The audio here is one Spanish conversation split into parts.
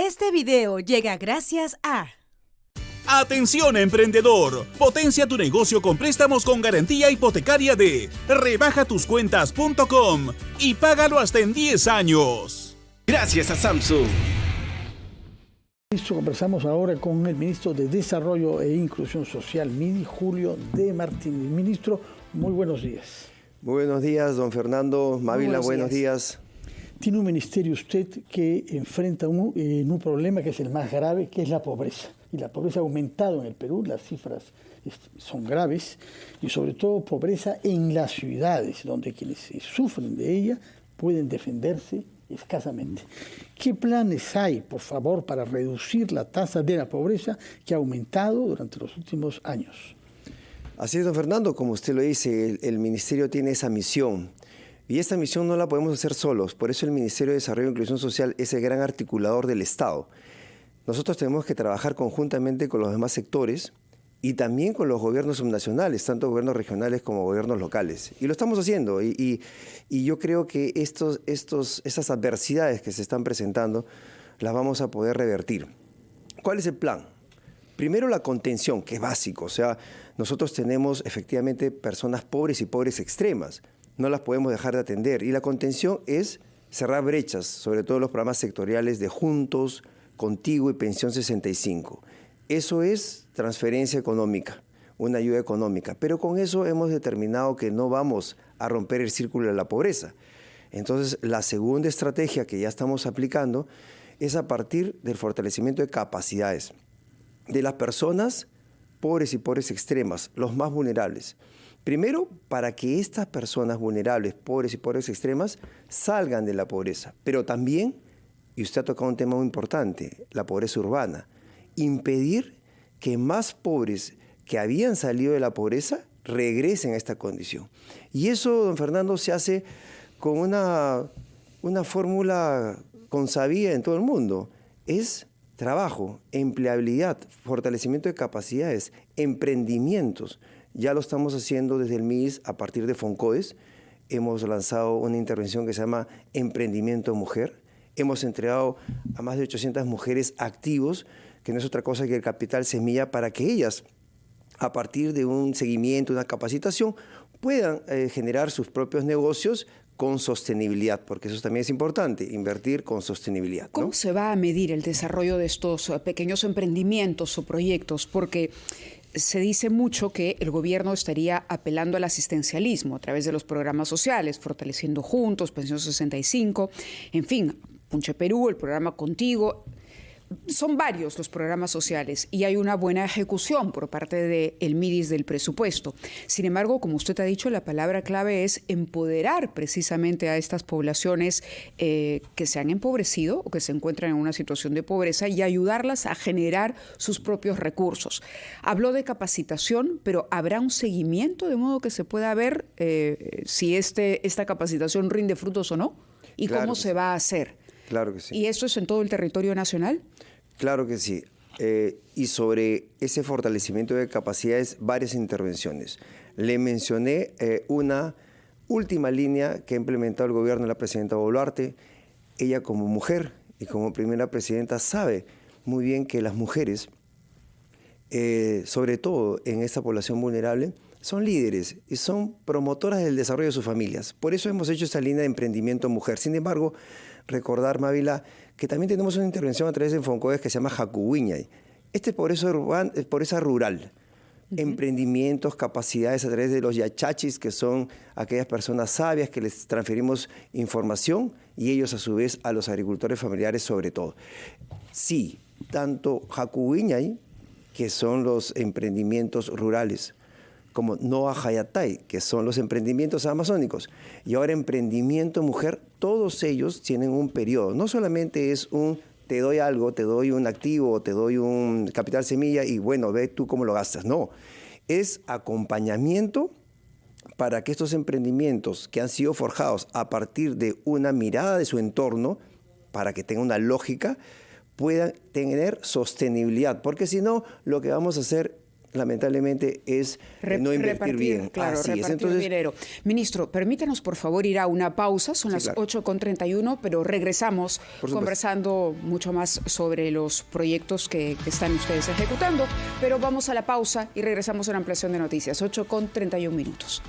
Este video llega gracias a... Atención emprendedor, potencia tu negocio con préstamos con garantía hipotecaria de rebajatuscuentas.com y págalo hasta en 10 años. Gracias a Samsung. Conversamos ahora con el ministro de Desarrollo e Inclusión Social, MIDI, Julio D. Martínez. Ministro, muy buenos días. Muy buenos días, don Fernando. Mávila, buenos días. Tiene un ministerio usted que enfrenta un problema que es el más grave, que es la pobreza. Y la pobreza ha aumentado en el Perú, las cifras son graves, y sobre todo pobreza en las ciudades, donde quienes sufren de ella pueden defenderse escasamente. ¿Qué planes hay, por favor, para reducir la tasa de la pobreza que ha aumentado durante los últimos años? Así es, don Fernando, como usted lo dice, el ministerio tiene esa misión. Y esta misión no la podemos hacer solos, por eso el Ministerio de Desarrollo e Inclusión Social es el gran articulador del Estado. Nosotros tenemos que trabajar conjuntamente con los demás sectores y también con los gobiernos subnacionales, tanto gobiernos regionales como gobiernos locales. Y lo estamos haciendo, y yo creo que estas adversidades que se están presentando las vamos a poder revertir. ¿Cuál es el plan? Primero, la contención, que es básico. O sea, nosotros tenemos efectivamente personas pobres y pobres extremas. No las podemos dejar de atender. Y la contención es cerrar brechas, sobre todo los programas sectoriales de Juntos, Contigo y Pensión 65. Eso es transferencia económica, una ayuda económica. Pero con eso hemos determinado que no vamos a romper el círculo de la pobreza. Entonces, la segunda estrategia que ya estamos aplicando es a partir del fortalecimiento de capacidades de las personas pobres y pobres extremas, los más vulnerables. Primero, para que estas personas vulnerables, pobres y pobres extremas, salgan de la pobreza. Pero también, y usted ha tocado un tema muy importante, la pobreza urbana. Impedir que más pobres que habían salido de la pobreza regresen a esta condición. Y eso, don Fernando, se hace con una fórmula consabida en todo el mundo. Es trabajo, empleabilidad, fortalecimiento de capacidades, emprendimientos. Ya lo estamos haciendo desde el MIDIS a partir de FONCODES. Hemos lanzado una intervención que se llama Emprendimiento Mujer. Hemos entregado a más de 800 mujeres activos, que no es otra cosa que el capital semilla, para que ellas, a partir de un seguimiento, una capacitación, puedan generar sus propios negocios con sostenibilidad, porque eso también es importante, invertir con sostenibilidad, ¿no? ¿Cómo se va a medir el desarrollo de estos pequeños emprendimientos o proyectos? Porque se dice mucho que el gobierno estaría apelando al asistencialismo a través de los programas sociales, fortaleciendo Juntos, Pensión 65, en fin, Punche Perú, el programa Contigo. Son varios los programas sociales y hay una buena ejecución por parte del MIDIS del presupuesto. Sin embargo, como usted ha dicho, la palabra clave es empoderar precisamente a estas poblaciones que se han empobrecido o que se encuentran en una situación de pobreza y ayudarlas a generar sus propios recursos. Habló de capacitación, pero ¿habrá un seguimiento de modo que se pueda ver si esta capacitación rinde frutos o no? ¿Y claro, cómo se va a hacer? Claro que sí. ¿Y esto es en todo el territorio nacional? Claro que sí. Y sobre ese fortalecimiento de capacidades, varias intervenciones. Le mencioné una última línea que ha implementado el gobierno de la presidenta Boluarte. Ella, como mujer y como primera presidenta, sabe muy bien que las mujeres, sobre todo en esta población vulnerable, son líderes y son promotoras del desarrollo de sus familias. Por eso hemos hecho esta línea de emprendimiento mujer. Sin embargo, recordar, Mávila, que también tenemos una intervención a través de FONCODES que se llama Jacuwiñay. Este es pobreza rural. Emprendimientos, capacidades a través de los yachachis, que son aquellas personas sabias que les transferimos información y ellos a su vez a los agricultores familiares sobre todo. Sí, tanto Jacuwiñay, que son los emprendimientos rurales, como Noa Hayatay, que son los emprendimientos amazónicos, y ahora emprendimiento mujer, todos ellos tienen un periodo. No solamente es te doy algo, te doy un activo, te doy un capital semilla y bueno, ve tú cómo lo gastas. No, es acompañamiento para que estos emprendimientos que han sido forjados a partir de una mirada de su entorno, para que tenga una lógica, puedan tener sostenibilidad. Porque si no, lo que vamos a hacer lamentablemente es no invertir bien. Claro, Así es. repartir Entonces, dinero. Ministro, permítanos por favor ir a una pausa, son las claro. 8:31, pero regresamos Por supuesto. conversando mucho más sobre los proyectos que están ustedes ejecutando, pero vamos a la pausa y regresamos a la ampliación de noticias, 8:31.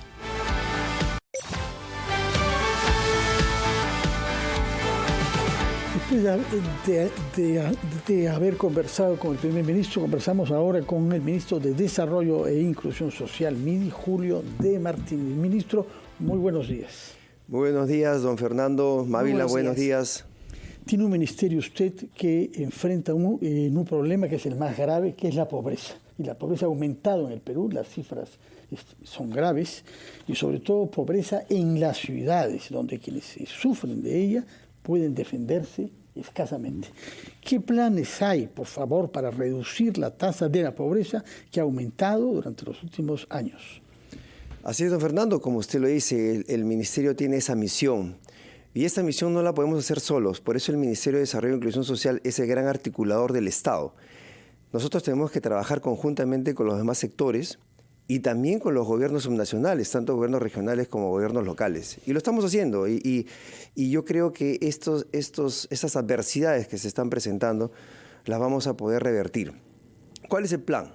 Después de haber conversado con el primer ministro, conversamos ahora con el ministro de Desarrollo e Inclusión Social, MIDI, Julio D. Martínez. Ministro, muy buenos días. muy buenos días, don Fernando. Mávila, buenos días. Tiene un ministerio usted que enfrenta un problema que es el más grave, que es la pobreza. Y la pobreza ha aumentado en el Perú, las cifras son graves, y sobre todo pobreza en las ciudades, donde quienes sufren de ella pueden defenderse escasamente. ¿Qué planes hay, por favor, para reducir la tasa de la pobreza que ha aumentado durante los últimos años? Así es, don Fernando, como usted lo dice, el ministerio tiene esa misión. Y esta misión no la podemos hacer solos, por eso el Ministerio de Desarrollo e Inclusión Social es el gran articulador del Estado. Nosotros tenemos que trabajar conjuntamente con los demás sectores y también con los gobiernos subnacionales, tanto gobiernos regionales como gobiernos locales. Y lo estamos haciendo, y yo creo que estas adversidades que se están presentando las vamos a poder revertir. ¿Cuál es el plan?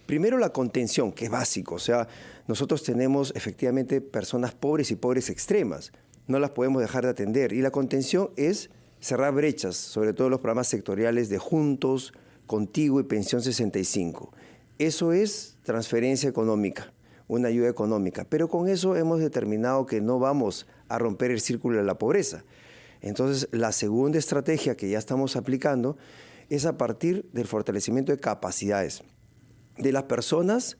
Primero, la contención, que es básico. O sea, nosotros tenemos efectivamente personas pobres y pobres extremas. No las podemos dejar de atender. Y la contención es cerrar brechas, sobre todo los programas sectoriales de Juntos, Contigo y Pensión 65. Eso es transferencia económica, una ayuda económica. Pero con eso hemos determinado que no vamos a romper el círculo de la pobreza. Entonces, la segunda estrategia que ya estamos aplicando es a partir del fortalecimiento de capacidades de las personas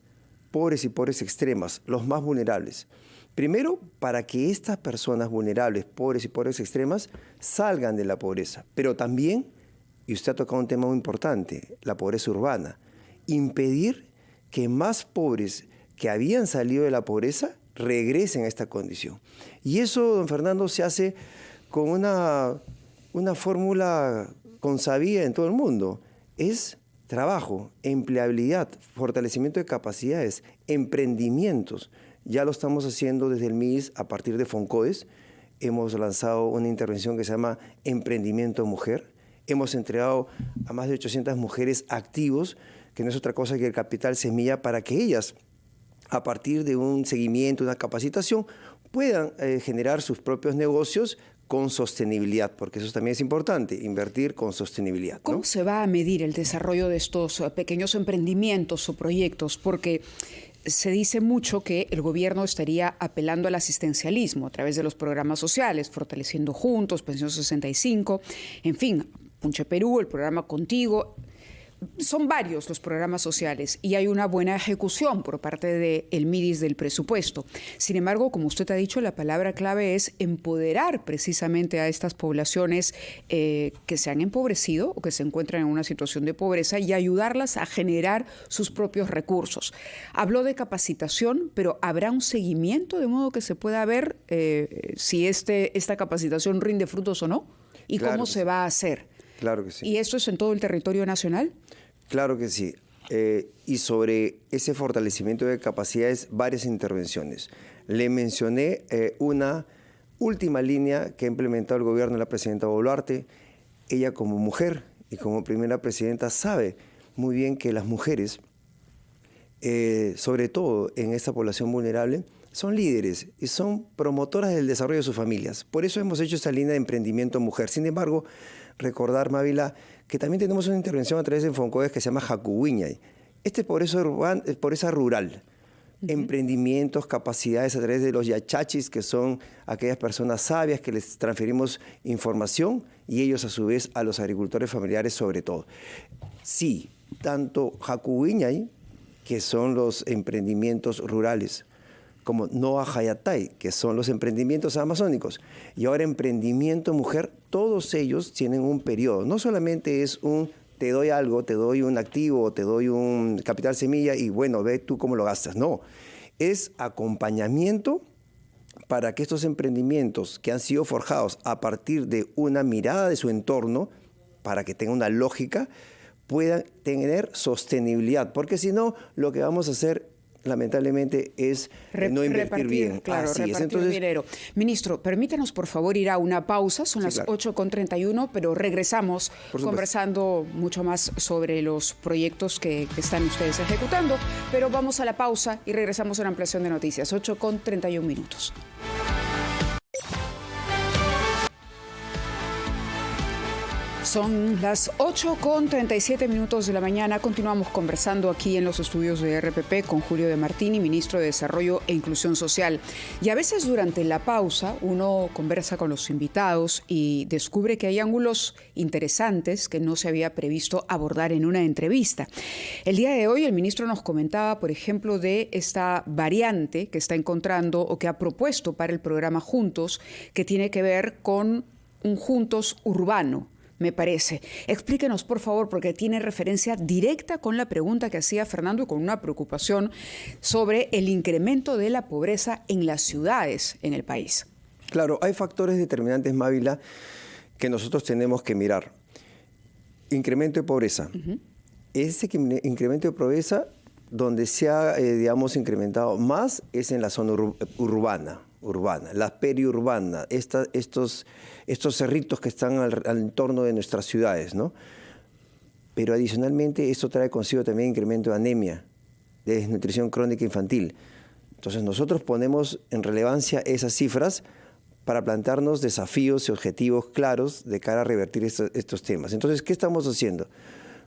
pobres y pobres extremas, los más vulnerables. Primero, para que estas personas vulnerables, pobres y pobres extremas, salgan de la pobreza. Pero también, y usted ha tocado un tema muy importante, la pobreza urbana. Impedir que más pobres que habían salido de la pobreza regresen a esta condición. Y eso, don Fernando, se hace con una fórmula consabida en todo el mundo. Es trabajo, empleabilidad, fortalecimiento de capacidades, emprendimientos. Ya lo estamos haciendo desde el MIDIS a partir de FONCODES. Hemos lanzado una intervención que se llama Emprendimiento Mujer. Hemos entregado a más de 800 mujeres activos, que no es otra cosa que el capital semilla, para que ellas, a partir de un seguimiento, una capacitación, puedan generar sus propios negocios con sostenibilidad, porque eso también es importante, invertir con sostenibilidad, ¿no? ¿Cómo se va a medir el desarrollo de estos pequeños emprendimientos o proyectos? Porque se dice mucho que el gobierno estaría apelando al asistencialismo a través de los programas sociales, fortaleciendo Juntos, Pensión 65, en fin, Punche Perú, el programa Contigo. Son varios los programas sociales y hay una buena ejecución por parte del MIDIS del presupuesto. Sin embargo, como usted ha dicho, la palabra clave es empoderar precisamente a estas poblaciones que se han empobrecido o que se encuentran en una situación de pobreza y ayudarlas a generar sus propios recursos. Habló de capacitación, pero ¿habrá un seguimiento de modo que se pueda ver si esta capacitación rinde frutos o no? ¿Y claro cómo se va a hacer? Claro que sí. ¿Y esto es en todo el territorio nacional? Claro que sí. Y sobre ese fortalecimiento de capacidades, varias intervenciones. Le mencioné una última línea que ha implementado el gobierno de la presidenta Boluarte. Ella, como mujer y como primera presidenta, sabe muy bien que las mujeres, sobre todo en esta población vulnerable, son líderes y son promotoras del desarrollo de sus familias. Por eso hemos hecho esta línea de emprendimiento mujer. Sin embargo, recordar, Mávila, que también tenemos una intervención a través de FONCODES que se llama Jacuwiñay. Este es pobreza rural. Emprendimientos, capacidades a través de los yachachis, que son aquellas personas sabias que les transferimos información y ellos a su vez a los agricultores familiares sobre todo. Sí, tanto Jacuwiñay, que son los emprendimientos rurales, como Noa Hayatay, que son los emprendimientos amazónicos, y ahora emprendimiento mujer, todos ellos tienen un periodo. No solamente es te doy algo, te doy un activo, te doy un capital semilla y bueno, ve tú cómo lo gastas. No, es acompañamiento para que estos emprendimientos que han sido forjados a partir de una mirada de su entorno, para que tenga una lógica, puedan tener sostenibilidad, porque si no, lo que vamos a hacer lamentablemente es no invertir bien. Claro, Así repartir es. Entonces, dinero. Ministro, permítanos por favor ir a una pausa, son las 8:31, pero regresamos conversando mucho más sobre los proyectos que están ustedes ejecutando, pero vamos a la pausa y regresamos a la ampliación de noticias, 8:31. Son las 8:37 de la mañana. Continuamos conversando aquí en los estudios de RPP con Julio de Martini, ministro de Desarrollo e Inclusión Social. Y a veces durante la pausa uno conversa con los invitados y descubre que hay ángulos interesantes que no se había previsto abordar en una entrevista. El día de hoy el ministro nos comentaba, por ejemplo, de esta variante que está encontrando o que ha propuesto para el programa Juntos, que tiene que ver con un Juntos urbano, me parece. Explíquenos, por favor, porque tiene referencia directa con la pregunta que hacía Fernando y con una preocupación sobre el incremento de la pobreza en las ciudades en el país. Claro, hay factores determinantes, Mávila, que nosotros tenemos que mirar. Incremento de pobreza. Ese incremento de pobreza, donde se ha, incrementado más, es en la zona urbana, la periurbana, estos cerritos que están al entorno de nuestras ciudades, ¿no? Pero adicionalmente esto trae consigo también incremento de anemia, de desnutrición crónica infantil. Entonces nosotros ponemos en relevancia esas cifras para plantearnos desafíos y objetivos claros de cara a revertir estos temas. Entonces, ¿qué estamos haciendo?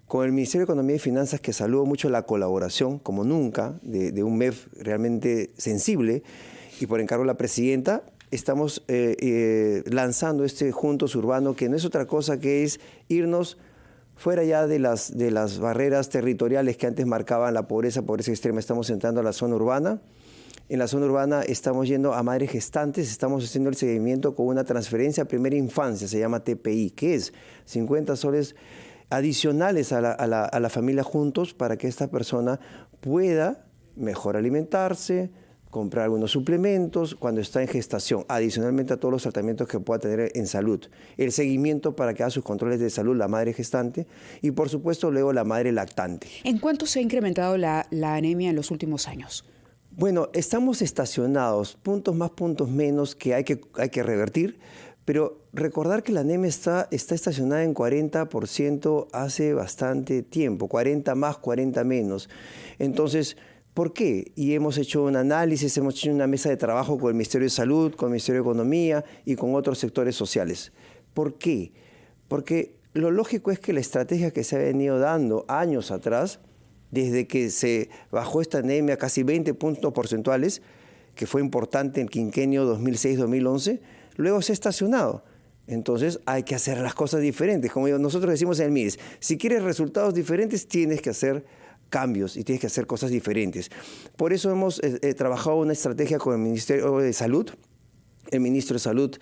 Con el Ministerio de Economía y Finanzas, que saludo mucho la colaboración, como nunca, de un MEF realmente sensible, y por encargo de la presidenta, estamos lanzando este Juntos Urbano, que no es otra cosa que es irnos fuera ya de las barreras territoriales que antes marcaban la pobreza extrema. Estamos entrando a la zona urbana. En la zona urbana estamos yendo a madres gestantes, estamos haciendo el seguimiento con una transferencia a primera infancia, se llama TPI, que es 50 soles adicionales a la familia Juntos para que esta persona pueda mejor alimentarse, comprar algunos suplementos cuando está en gestación, adicionalmente a todos los tratamientos que pueda tener en salud. El seguimiento para que haga sus controles de salud la madre gestante y, por supuesto, luego la madre lactante. ¿En cuánto se ha incrementado la anemia en los últimos años? Bueno, estamos estacionados, puntos más, puntos menos, que hay que revertir, pero recordar que la anemia está estacionada en 40% hace bastante tiempo, 40 más, 40 menos. Entonces, ¿por qué? Y hemos hecho un análisis, hemos hecho una mesa de trabajo con el Ministerio de Salud, con el Ministerio de Economía y con otros sectores sociales. ¿Por qué? Porque lo lógico es que la estrategia que se ha venido dando años atrás, desde que se bajó esta anemia casi 20 puntos porcentuales, que fue importante en el quinquenio 2006-2011, luego se ha estacionado. Entonces hay que hacer las cosas diferentes. Como nosotros decimos en el MIDES, si quieres resultados diferentes, tienes que hacer cambios y tienes que hacer cosas diferentes. Por eso hemos trabajado una estrategia con el Ministerio de Salud. El ministro de Salud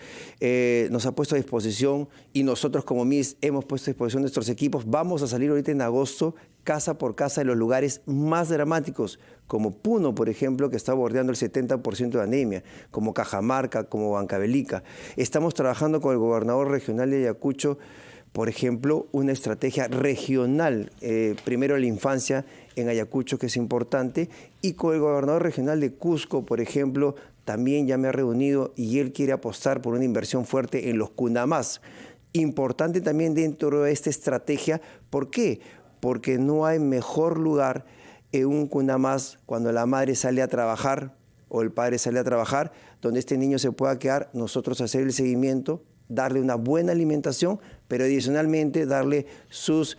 nos ha puesto a disposición y nosotros como MIS hemos puesto a disposición nuestros equipos. Vamos a salir ahorita en agosto casa por casa en los lugares más dramáticos, como Puno, por ejemplo, que está bordeando el 70% de anemia, como Cajamarca, como Huancavelica. Estamos trabajando con el gobernador regional de Ayacucho, por ejemplo, una estrategia regional, primero la infancia en Ayacucho, que es importante, y con el gobernador regional de Cusco, por ejemplo, también ya me ha reunido y él quiere apostar por una inversión fuerte en los CUNAMAS. Importante también dentro de esta estrategia. ¿Por qué? Porque no hay mejor lugar en un CUNAMAS cuando la madre sale a trabajar o el padre sale a trabajar, donde este niño se pueda quedar, nosotros hacer el seguimiento, darle una buena alimentación, pero adicionalmente darle sus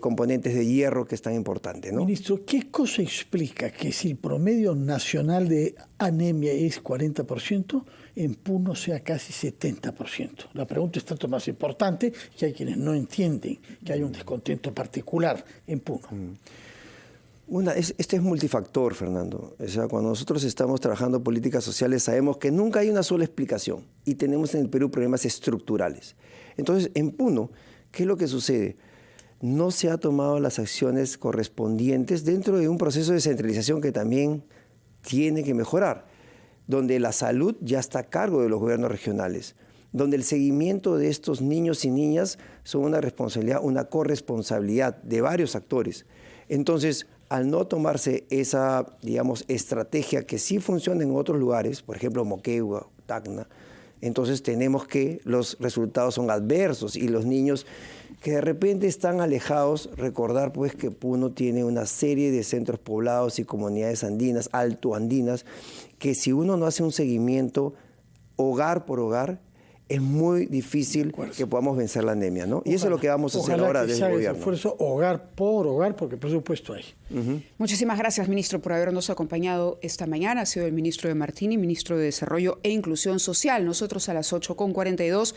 componentes de hierro, que es tan importante, ¿no? Ministro, ¿qué cosa explica que si el promedio nacional de anemia es 40%, en Puno sea casi 70%? La pregunta es tanto más importante que hay quienes no entienden que hay un descontento particular en Puno. Este es multifactor, Fernando. O sea, cuando nosotros estamos trabajando políticas sociales sabemos que nunca hay una sola explicación y tenemos en el Perú problemas estructurales. Entonces, en Puno, ¿qué es lo que sucede? No se han tomado las acciones correspondientes dentro de un proceso de descentralización que también tiene que mejorar, donde la salud ya está a cargo de los gobiernos regionales, donde el seguimiento de estos niños y niñas son una responsabilidad, una corresponsabilidad de varios actores. Entonces, al no tomarse esa, digamos, estrategia que sí funciona en otros lugares, por ejemplo, Moquegua, Tacna, entonces tenemos que los resultados son adversos y los niños que de repente están alejados, recordar pues que Puno tiene una serie de centros poblados y comunidades andinas, altoandinas, que si uno no hace un seguimiento hogar por hogar, es muy difícil que podamos vencer la anemia, ¿no? Y eso es lo que vamos a hacer ahora desde el gobierno. Esfuerzo hogar por hogar, porque presupuesto hay. Muchísimas gracias, ministro, por habernos acompañado esta mañana. Ha sido el ministro de Martini, ministro de Desarrollo e Inclusión Social. Nosotros a las 8:42